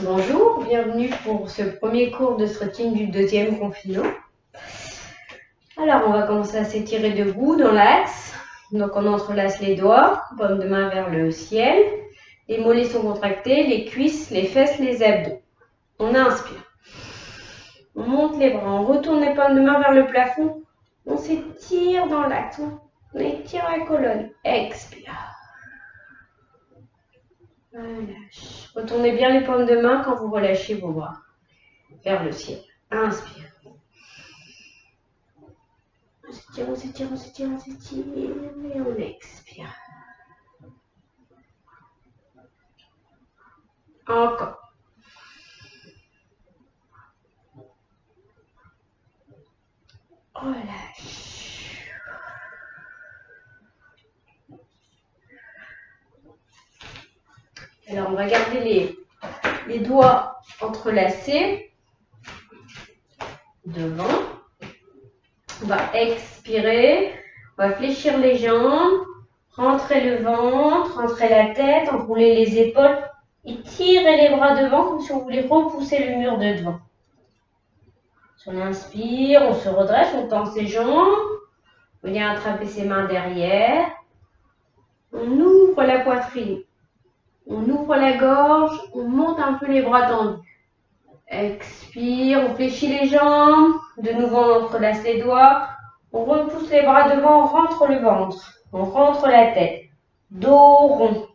Bonjour, bienvenue pour ce premier cours de stretching du deuxième confinement. Alors, on va commencer à s'étirer debout dans l'axe. Donc, on entrelace les doigts, paume de main vers le ciel. Les mollets sont contractés, les cuisses, les fesses, les abdos. On inspire. On monte les bras, on retourne les paumes de main vers le plafond. On s'étire dans l'axe, on étire la colonne. Expire. Relâche. Retournez bien les paumes de main quand vous relâchez vos bras vers le ciel. Inspire. On s'étire, on s'étire, on s'étire, on s'étire et on expire. Encore. Relâche. Alors, on va garder les doigts entrelacés devant. On va expirer. On va fléchir les jambes, rentrer le ventre, rentrer la tête, enrouler les épaules et tirer les bras devant comme si on voulait repousser le mur de devant. On inspire, on se redresse, on tend ses jambes. On vient attraper ses mains derrière. On ouvre la poitrine. On ouvre la gorge, on monte un peu les bras tendus. Expire, on fléchit les jambes. De nouveau, on entrelace les doigts. On repousse les bras devant, on rentre le ventre. On rentre la tête. Dos rond.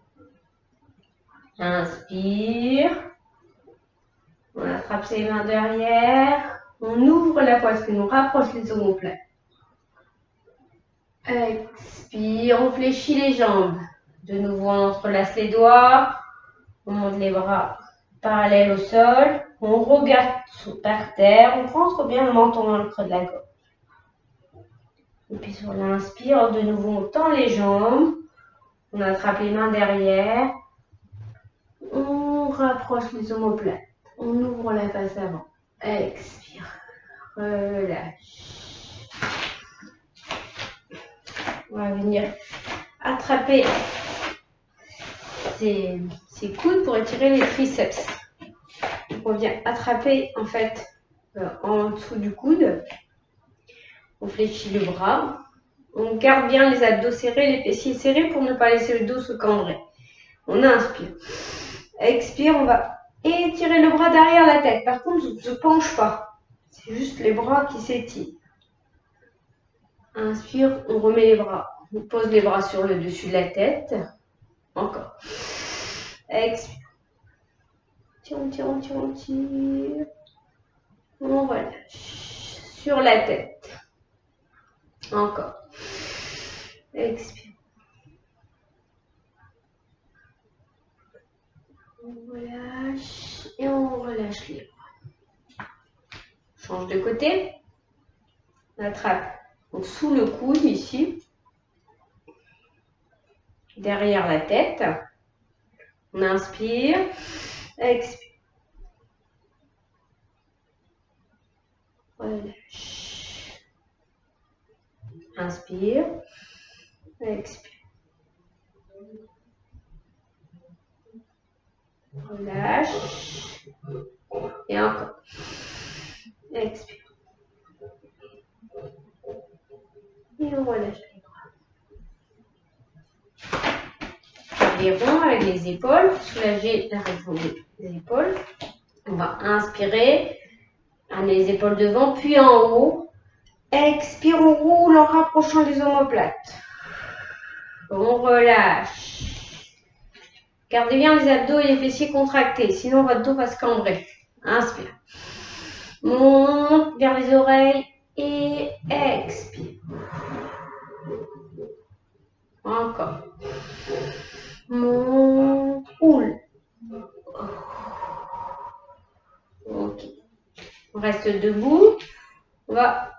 Inspire. On attrape ses mains derrière. On ouvre la poitrine, on rapproche les omoplates. Expire, on fléchit les jambes. De nouveau, on entrelace les doigts. On monte les bras parallèles au sol. On regarde par terre. On rentre bien le menton dans le creux de la gorge. Et puis sur l'inspire, de nouveau, on tend les jambes. On attrape les mains derrière. On rapproche les omoplates. On ouvre la face avant. Expire. Relâche. On va venir attraper ses coudes pour étirer les triceps. Donc on vient attraper en fait en dessous du coude. On fléchit le bras. On garde bien les abdos serrés, les fessiers serrés pour ne pas laisser le dos se cambrer. On inspire. Expire, on va étirer le bras derrière la tête. Par contre, on ne se penche pas. C'est juste les bras qui s'étirent. Inspire, on remet les bras. On pose les bras sur le dessus de la tête. Encore. Expire. On tire, on tire, on tire. On relâche. Sur la tête. Encore. Expire. On relâche et on relâche les bras. Change de côté. On attrape donc sous le coude ici. Derrière la tête. On inspire. Expire. Relâche. Inspire. Expire. Relâche. Et encore. Expire. Et on relâche les bras. Les ronds avec les épaules. Soulager la région des épaules. On va inspirer. Amener les épaules devant, puis en haut. Expire, on roule en rapprochant les omoplates. On relâche. Gardez bien les abdos et les fessiers contractés, sinon votre dos va se cambrer. Inspire. Monte vers les oreilles et expire. Encore. Monte, roule. Ok. On reste debout. On va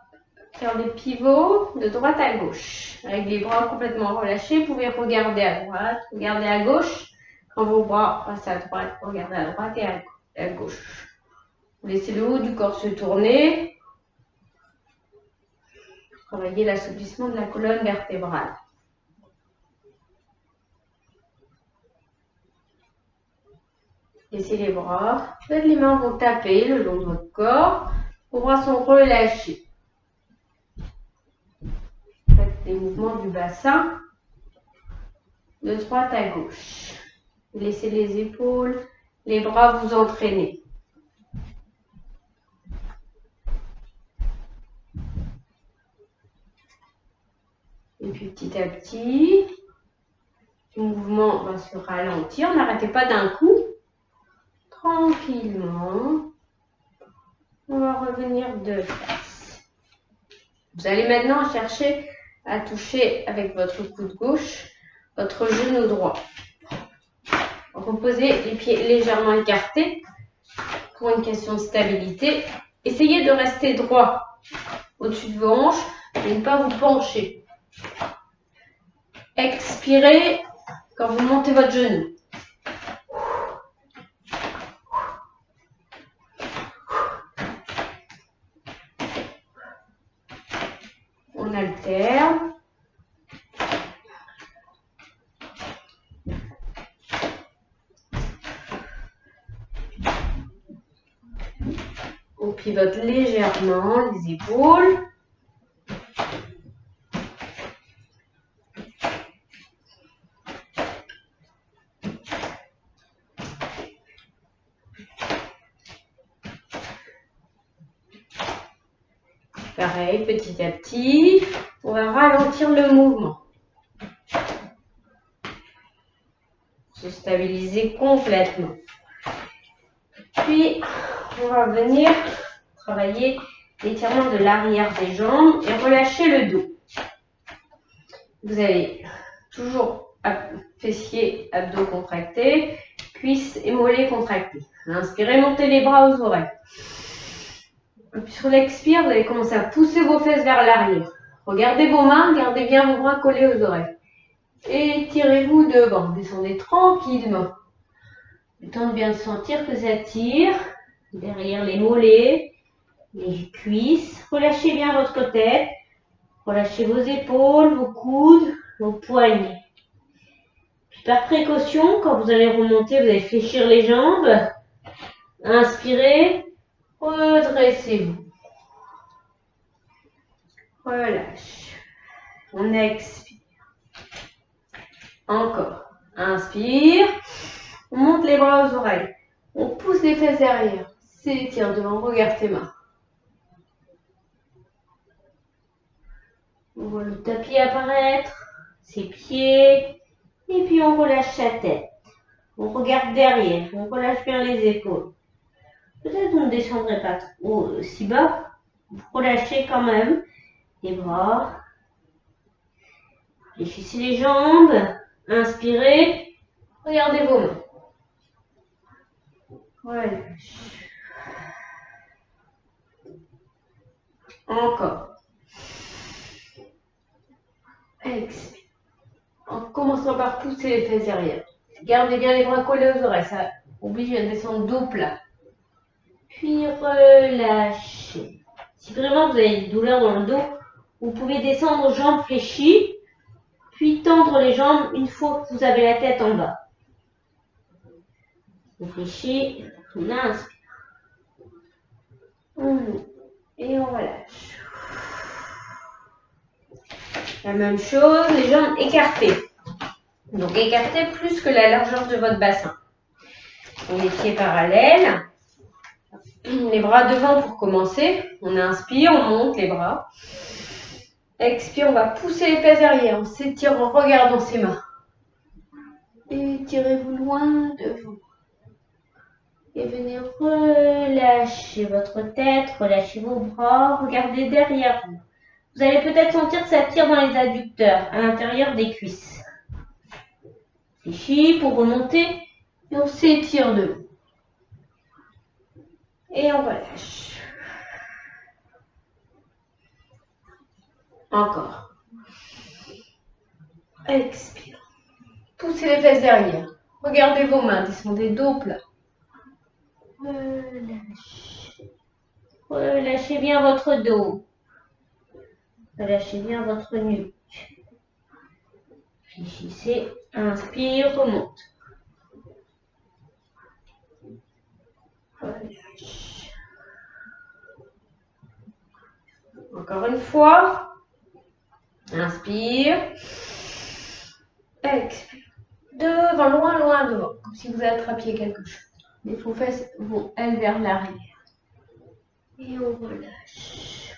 faire des pivots de droite à gauche. Avec les bras complètement relâchés, vous pouvez regarder à droite, regarder à gauche. Quand vos bras passent à droite, regardez à droite et à gauche. Vous laissez le haut du corps se tourner. Travaillez l'assouplissement de la colonne vertébrale. Laissez les bras. Les mains vont taper le long de votre corps. Vos bras sont relâchés. Faites des mouvements du bassin de droite à gauche. Laissez les épaules, les bras vous entraîner. Et puis petit à petit, le mouvement va se ralentir. N'arrêtez pas d'un coup. Tranquillement. On va revenir de face. Vous allez maintenant chercher à toucher avec votre coude gauche votre genou droit. Reposez les pieds légèrement écartés pour une question de stabilité. Essayez de rester droit au-dessus de vos hanches et ne pas vous pencher. Expirez quand vous montez votre genou. On alterne. On pivote légèrement les épaules. Pareil, petit à petit, on va ralentir le mouvement. Se stabiliser complètement. Puis, on va venir travailler l'étirement de l'arrière des jambes et relâcher le dos. Vous avez toujours fessiers, abdos contractés, cuisses et mollets contractés. Inspirez, montez les bras aux oreilles. Et puis sur l'expire, vous allez commencer à pousser vos fesses vers l'arrière. Regardez vos mains, gardez bien vos bras collés aux oreilles. Et tirez-vous devant. Descendez tranquillement. Le temps de bien sentir que ça tire. Derrière les mollets, les cuisses. Relâchez bien votre tête. Relâchez vos épaules, vos coudes, vos poignets. Puis par précaution, quand vous allez remonter, vous allez fléchir les jambes. Inspirez. Redressez-vous. Relâche. On expire. Encore. Inspire. On monte les bras aux oreilles. On pousse les fesses derrière. S'étire devant. Regarde tes mains. On voit le tapis apparaître. Ses pieds. Et puis on relâche sa tête. On regarde derrière. On relâche bien les épaules. Peut-être vous ne descendrez pas trop si bas. Vous relâchez quand même les bras. Fléchissez les jambes. Inspirez. Regardez vos mains. Relâche. Encore. Expire. On commencera par pousser les fesses derrière. Gardez bien les bras collés aux oreilles. Ça oblige à descendre dos plat. Puis relâchez. Si vraiment vous avez des douleurs dans le dos, vous pouvez descendre aux jambes fléchies, puis tendre les jambes une fois que vous avez la tête en bas. On fléchit, on inspire. On ouvre et on relâche. La même chose, les jambes écartées. Donc écartées plus que la largeur de votre bassin. On les pieds parallèles. Les bras devant pour commencer. On inspire, on monte les bras. Expire, on va pousser les fesses derrière. On s'étire en regardant ses mains. Étirez-vous loin devant. Et venez relâcher votre tête, relâchez vos bras, regardez derrière vous. Vous allez peut-être sentir que ça tire dans les adducteurs, à l'intérieur des cuisses. Fléchis pour remonter et on s'étire debout. Et on relâche. Encore. Expire. Poussez les fesses derrière. Regardez vos mains, descendez dos plat. Relâchez. Relâchez bien votre dos. Relâchez bien votre nuque. Fléchissez. Inspire, remonte. relâche. Encore une fois. Inspire. Expire. Devant, loin, loin devant. Comme si vous attrapiez quelque chose. Les fesses vont, elles, vers l'arrière. Et on relâche.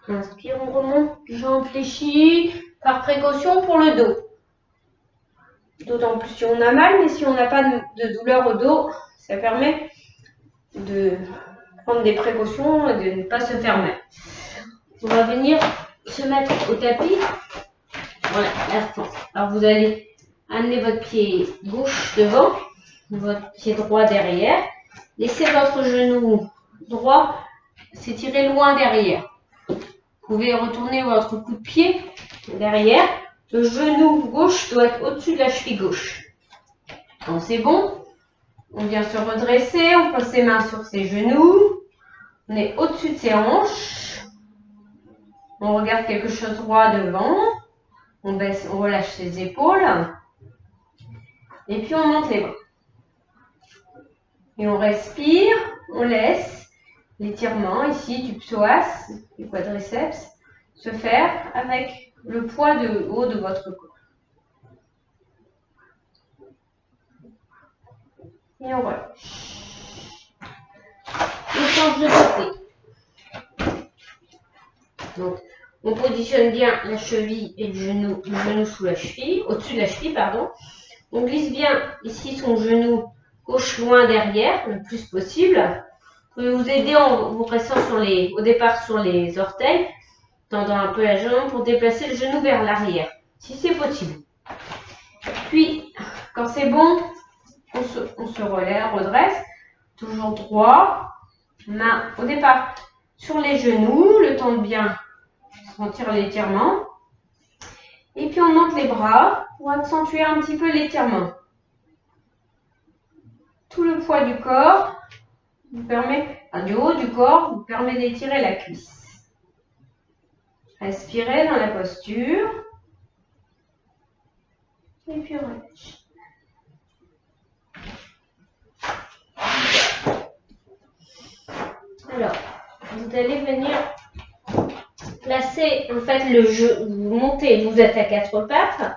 Inspire, on remonte, jambes fléchies, par précaution pour le dos. D'autant plus si on a mal, mais si on n'a pas de douleur au dos, ça permet de prendre des précautions et de ne pas se faire mal. On va venir se mettre au tapis. Voilà, l'instant. Alors vous allez amener votre pied gauche devant, votre pied droit derrière. Laissez votre genou droit s'étirer loin derrière. Vous pouvez retourner votre coup de pied derrière. Le genou gauche doit être au-dessus de la cheville gauche. Donc c'est bon. On vient se redresser, on pose ses mains sur ses genoux. On est au-dessus de ses hanches. On regarde quelque chose droit devant. On baisse, on relâche ses épaules. Et puis on monte les bras. Et on respire, on laisse l'étirement ici du psoas, du quadriceps, se faire avec le poids de haut de votre corps. Et on relâche. On change de côté. Donc, on positionne bien la cheville et le genou sous la cheville, au-dessus de la cheville, pardon. On glisse bien ici son genou gauche loin derrière, le plus possible. Vous pouvez vous aider en vous pressant au départ sur les orteils, tendant un peu la jambe pour déplacer le genou vers l'arrière, si c'est possible. Puis, quand c'est bon, on se relève, redresse, toujours droit, main au départ sur les genoux, le temps de bien sentir l'étirement. Et puis on monte les bras pour accentuer un petit peu l'étirement. Tout le poids du corps vous permet, du haut du corps, vous permet d'étirer la cuisse. Respirez dans la posture. Et puis relâche. Alors, vous allez venir placer en fait le genou, vous montez, vous êtes à quatre pattes,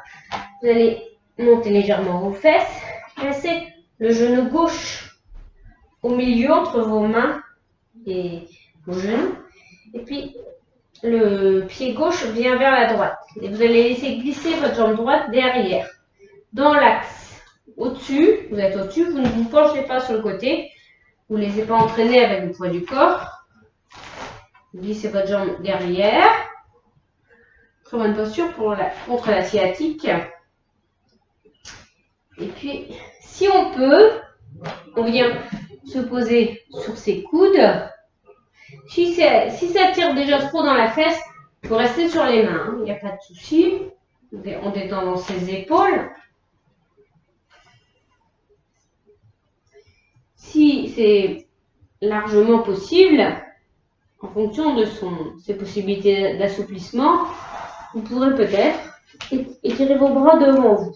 vous allez monter légèrement vos fesses, placer le genou gauche au milieu entre vos mains et vos genoux, et puis le pied gauche vient vers la droite. Et vous allez laisser glisser votre jambe droite derrière, dans l'axe, au-dessus, vous êtes au-dessus, vous ne vous penchez pas sur le côté, vous ne laissez pas entraîner avec le poids du corps. Glissez votre jambe derrière. Très bonne posture contre la sciatique. Et puis, si on peut, on vient se poser sur ses coudes. Si ça tire déjà trop dans la fesse, il faut rester sur les mains. Il n'y a pas de souci. On détend dans ses épaules. Si c'est largement possible, en fonction de ses possibilités d'assouplissement, vous pourrez peut-être étirer vos bras devant vous.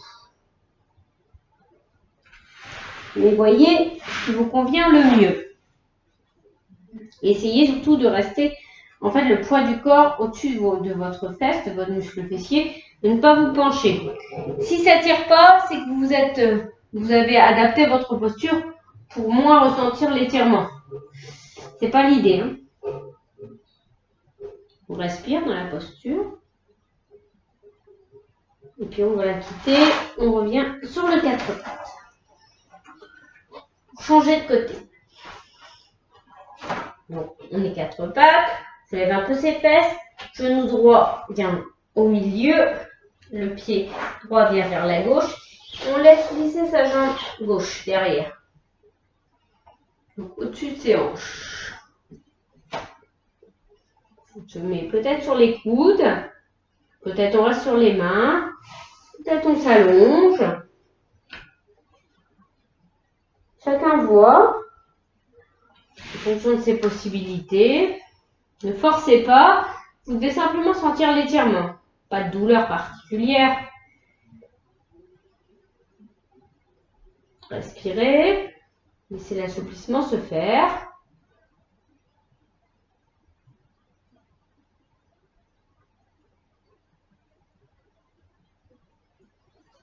Mais voyez ce qui vous convient le mieux. Essayez surtout de rester, en fait, le poids du corps au-dessus de votre fesse, de votre muscle fessier, de ne pas vous pencher. Si ça ne tire pas, c'est que vous avez adapté votre posture pour moins ressentir l'étirement. C'est pas l'idée, hein. On respire dans la posture. Et puis on va la quitter. On revient sur le quatre pattes. Changer de côté. Donc, on est quatre pattes. Je lève un peu ses fesses. Genou droit vient au milieu. Le pied droit vient vers la gauche. On laisse glisser sa jambe gauche derrière. Donc, au-dessus de ses hanches. On se met peut-être sur les coudes. Peut-être on reste sur les mains. Peut-être on s'allonge. Chacun voit, en fonction de ses possibilités. Ne forcez pas. Vous devez simplement sentir l'étirement. Pas de douleur particulière. Respirez. Laissez l'assouplissement se faire.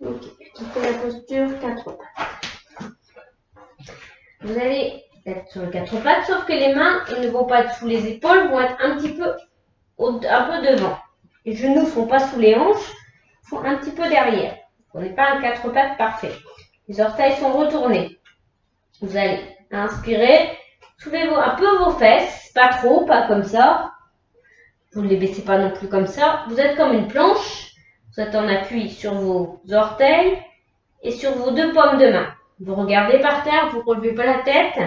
Ok, quittez la posture 4 pattes. Vous allez être sur les 4 pattes, sauf que les mains ne vont pas être sous les épaules, vont être un petit peu, un peu devant. Les genoux ne sont pas sous les hanches, sont un petit peu derrière. On n'est pas un 4 pattes parfait. Les orteils sont retournés. Vous allez inspirer, soulevez un peu vos fesses, pas trop, pas comme ça. Vous ne les baissez pas non plus comme ça. Vous êtes comme une planche. Vous êtes en appui sur vos orteils et sur vos 2 paumes de main. Vous regardez par terre, vous ne relevez pas la tête.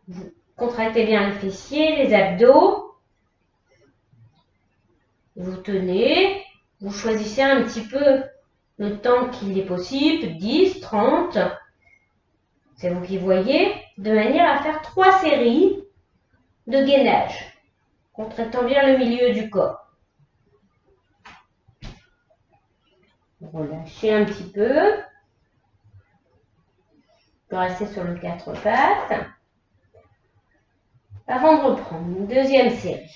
Vous contractez bien les fessiers, les abdos. Vous tenez. Vous choisissez un petit peu le temps qu'il est possible, 10, 30. C'est vous qui voyez, de manière à faire 3 séries de gainage, contractant bien le milieu du corps. Relâchez un petit peu. Vous pouvez rester sur le 4 pattes. Avant de reprendre une deuxième série.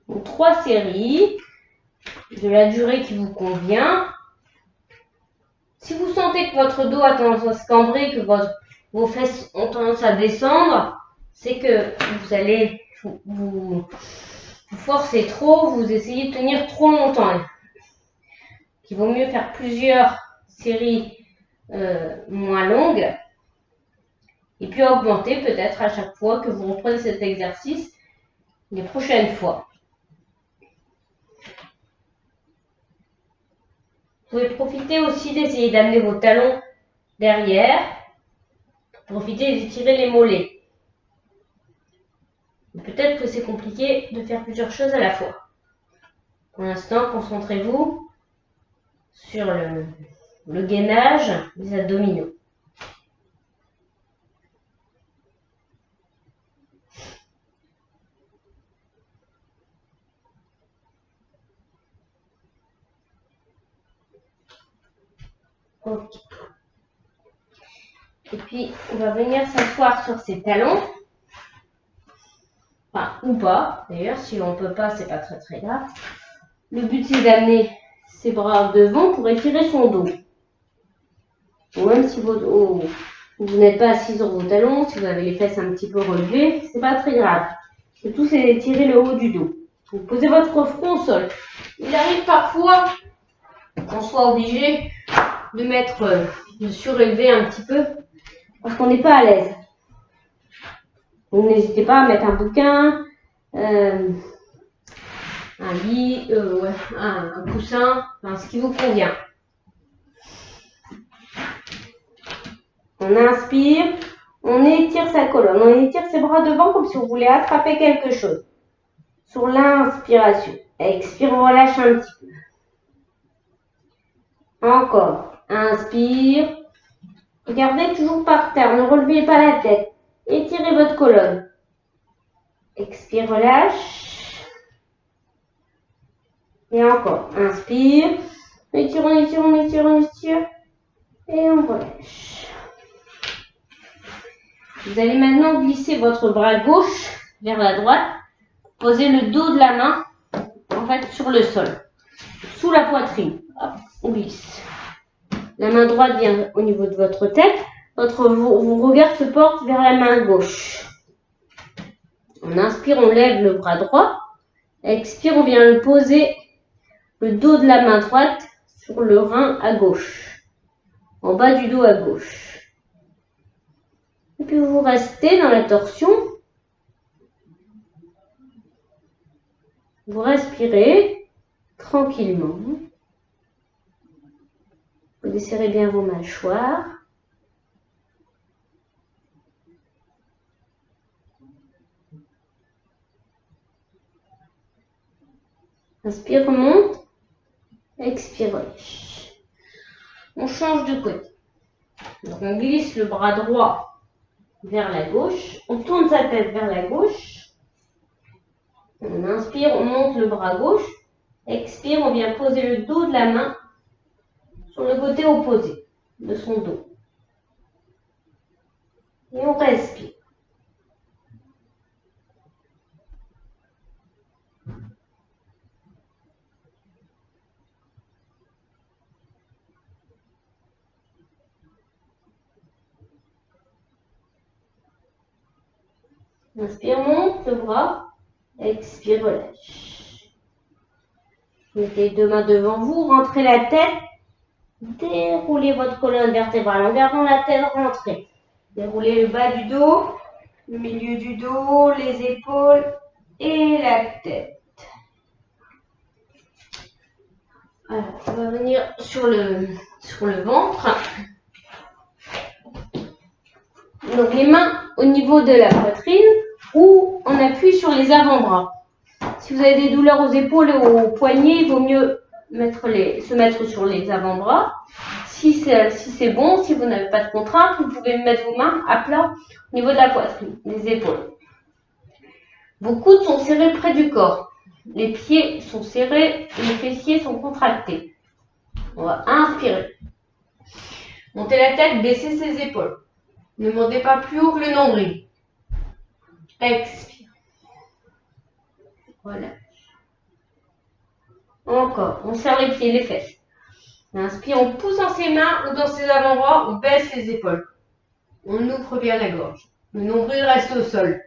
Donc, 3 séries de la durée qui vous convient. Si vous sentez que votre dos a tendance à se cambrer, que vos fesses ont tendance à descendre, c'est que vous allez vous forcer trop, vous essayez de tenir trop longtemps. Il vaut mieux faire plusieurs séries moins longues et puis augmenter peut-être à chaque fois que vous reprenez cet exercice les prochaines fois. Vous pouvez profiter aussi d'essayer d'amener vos talons derrière. Profitez d'étirer les mollets. Peut-être que c'est compliqué de faire plusieurs choses à la fois. Pour l'instant, concentrez-vous sur le gainage des abdominaux. Ok. Et puis, on va venir s'asseoir sur ses talons. Enfin, ou pas. D'ailleurs, si on ne peut pas, c'est pas très grave. Le but, c'est d'amener ses bras devant pour étirer son dos. Ou même si vous n'êtes pas assis sur vos talons, si vous avez les fesses un petit peu relevées, c'est pas très grave. Le tout, c'est d'étirer le haut du dos. Vous posez votre front au sol. Il arrive parfois qu'on soit obligé de surélever un petit peu parce qu'on n'est pas à l'aise. Donc n'hésitez pas à mettre un bouquin, un lit, un coussin, enfin, ce qui vous convient. On inspire, on étire sa colonne, on étire ses bras devant comme si on voulait attraper quelque chose. Sur l'inspiration, expire, on relâche un petit peu. Encore, inspire, regardez toujours par terre, ne relevez pas la tête, étirez votre colonne. Expire, relâche. Et encore, inspire, étire, on étire, on étire, on étire, et on relâche. Vous allez maintenant glisser votre bras gauche vers la droite. Posez le dos de la main en fait sur le sol, sous la poitrine. Hop, on glisse. La main droite vient au niveau de votre tête. Vos regards se portent vers la main gauche. On inspire, on lève le bras droit. Expire, on vient le poser le dos de la main droite sur le rein à gauche, en bas du dos à gauche. Et puis vous restez dans la torsion. Vous respirez tranquillement. Vous desserrez bien vos mâchoires. Inspire, remonte. Expire, relâche. On change de côté. Donc on glisse le bras droit vers la gauche. On tourne sa tête vers la gauche. On inspire, on monte le bras gauche. Expire, on vient poser le dos de la main sur le côté opposé de son dos. Et on respire. Inspire, monte le bras. Expire, relâche. Mettez les deux mains devant vous, rentrez la tête. Déroulez votre colonne vertébrale en gardant la tête rentrée. Déroulez le bas du dos, le milieu du dos, les épaules et la tête. Alors, on va venir sur le ventre. Donc les mains au niveau de la poitrine ou on appuie sur les avant-bras. Si vous avez des douleurs aux épaules et aux poignets, il vaut mieux se mettre sur les avant-bras. Si c'est bon, si vous n'avez pas de contrainte, vous pouvez mettre vos mains à plat au niveau de la poitrine, des épaules. Vos coudes sont serrés près du corps. Les pieds sont serrés et les fessiers sont contractés. On va inspirer. Montez la tête, baissez ses épaules. Ne montez pas plus haut que le nombril. Expire. Voilà. Encore. On serre les pieds, les fesses. Inspire, on pousse dans ses mains ou dans ses avant-bras, on baisse les épaules. On ouvre bien la gorge. Le nombril reste au sol.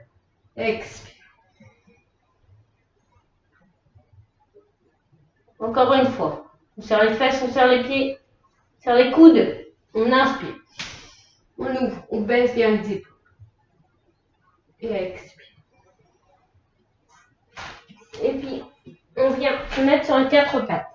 Expire. Encore une fois. On serre les fesses, on serre les pieds, on serre les coudes. On inspire. On ouvre, on baisse bien les épaules. Et expire. Et puis, on vient se mettre sur les quatre pattes.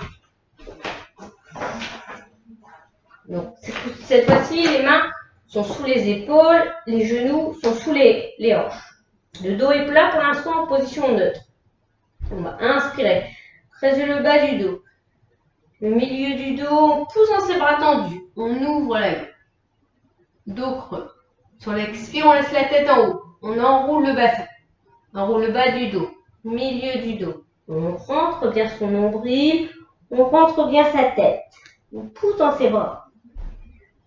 Donc, cette fois-ci, les mains sont sous les épaules, les genoux sont sous les hanches. Le dos est plat pour l'instant en position neutre. On va inspirer. Creusez le bas du dos. Le milieu du dos, on pousse dans ses bras tendus. On ouvre la gueule. Dos creux. Sur l'expire, on laisse la tête en haut. On enroule le bassin. On enroule le bas du dos. Milieu du dos. On rentre bien son nombril. On rentre bien sa tête. On pousse dans ses bras.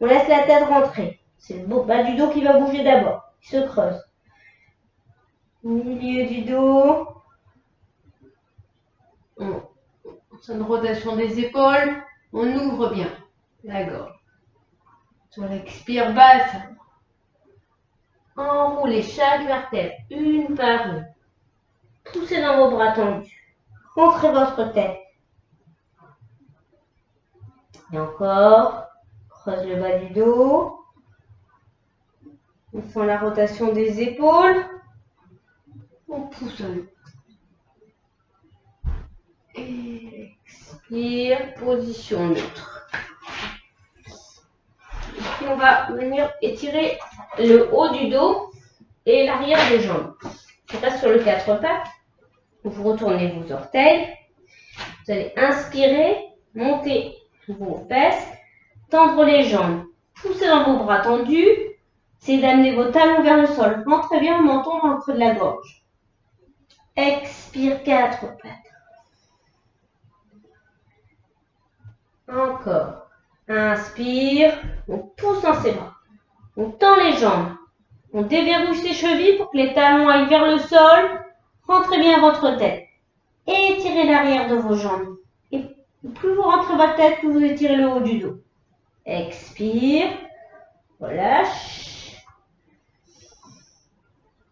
On laisse la tête rentrer. C'est le bas du dos qui va bouger d'abord. Il se creuse. Milieu du dos. On fait une rotation des épaules. On ouvre bien la gorge. Sur l'expire basse. Enroulez chaque vertèbre, une par une. Poussez dans vos bras tendus. Rentrez votre tête. Et encore. Creuse le bas du dos. On sent la rotation des épaules. On pousse en haut. Et expire, position neutre. Et puis on va venir étirer le haut du dos et l'arrière des jambes. On passe sur le quatre pattes. Vous retournez vos orteils. Vous allez inspirer, monter vos fesses, tendre les jambes, pousser dans vos bras tendus. Essayez d'amener vos talons vers le sol. Rentrez bien le menton dans le creux de la gorge. Expire, quatre pattes. Encore. Inspire, on pousse dans ses bras. On tend les jambes. On déverrouille ses chevilles pour que les talons aillent vers le sol. Rentrez bien votre tête. Étirez l'arrière de vos jambes. Et plus vous rentrez votre tête, plus vous étirez le haut du dos. Expire. Relâche.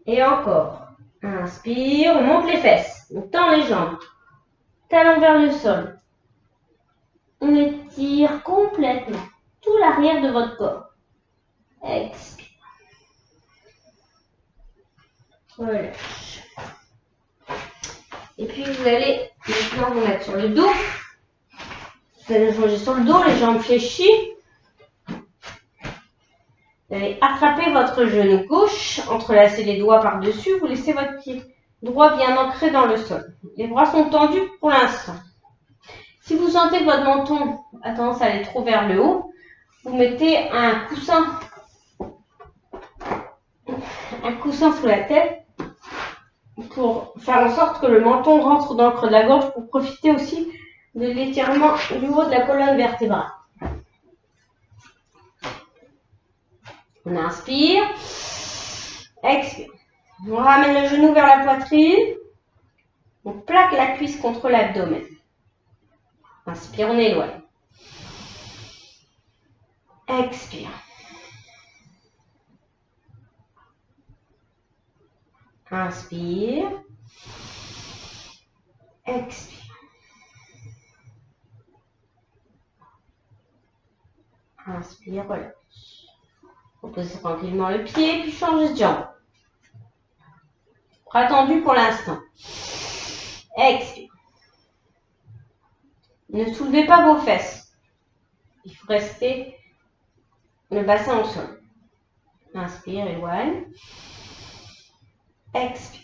Et encore. Inspire, on monte les fesses. On tend les jambes. Talons vers le sol. On étire complètement tout l'arrière de votre corps. Expire. Relâche. Et puis vous allez maintenant vous mettre sur le dos. Vous allez allonger sur le dos, les jambes fléchies. Vous allez attraper votre genou gauche, entrelacer les doigts par-dessus, vous laissez votre pied droit bien ancré dans le sol. Les bras sont tendus pour l'instant. Si vous sentez que votre menton a tendance à aller trop vers le haut, vous mettez un coussin sous la tête pour faire en sorte que le menton rentre dans le creux de la gorge pour profiter aussi de l'étirement du haut de la colonne vertébrale. On inspire, expire. On ramène le genou vers la poitrine. On plaque la cuisse contre l'abdomen. Inspire, on éloigne. Expire. Inspire. Expire. Inspire, relâche. Reposez tranquillement le pied, puis changez de jambe. Bras tendus pour l'instant. Expire. Ne soulevez pas vos fesses. Il faut rester le bassin au sol. Inspire, éloigne. Expire.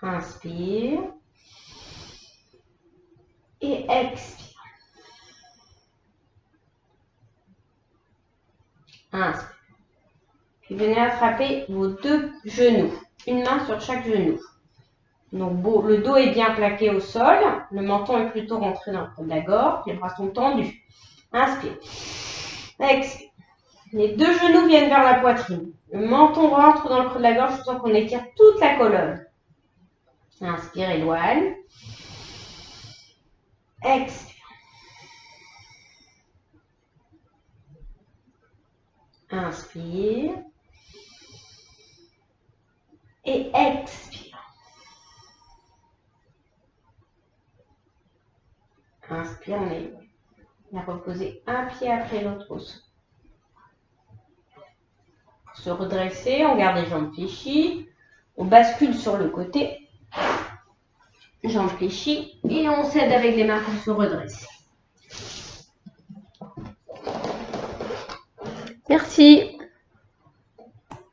Inspire. Et expire. Inspire. Puis venez attraper vos deux genoux. Une main sur chaque genou. Donc le dos est bien plaqué au sol. Le menton est plutôt rentré dans le creux de la gorge. Les bras sont tendus. Inspire. Expire. Les deux genoux viennent vers la poitrine. Le menton rentre dans le creux de la gorge sans qu'on étire toute la colonne. Inspire, éloigne. Expire. Inspire. Et expire. Inspire, on éloigne. On va reposer un pied après l'autre au sol. Se redresser, on garde les jambes fléchies. On bascule sur le côté. Jambes fléchies. Et on s'aide avec les mains pour se redresser. Merci.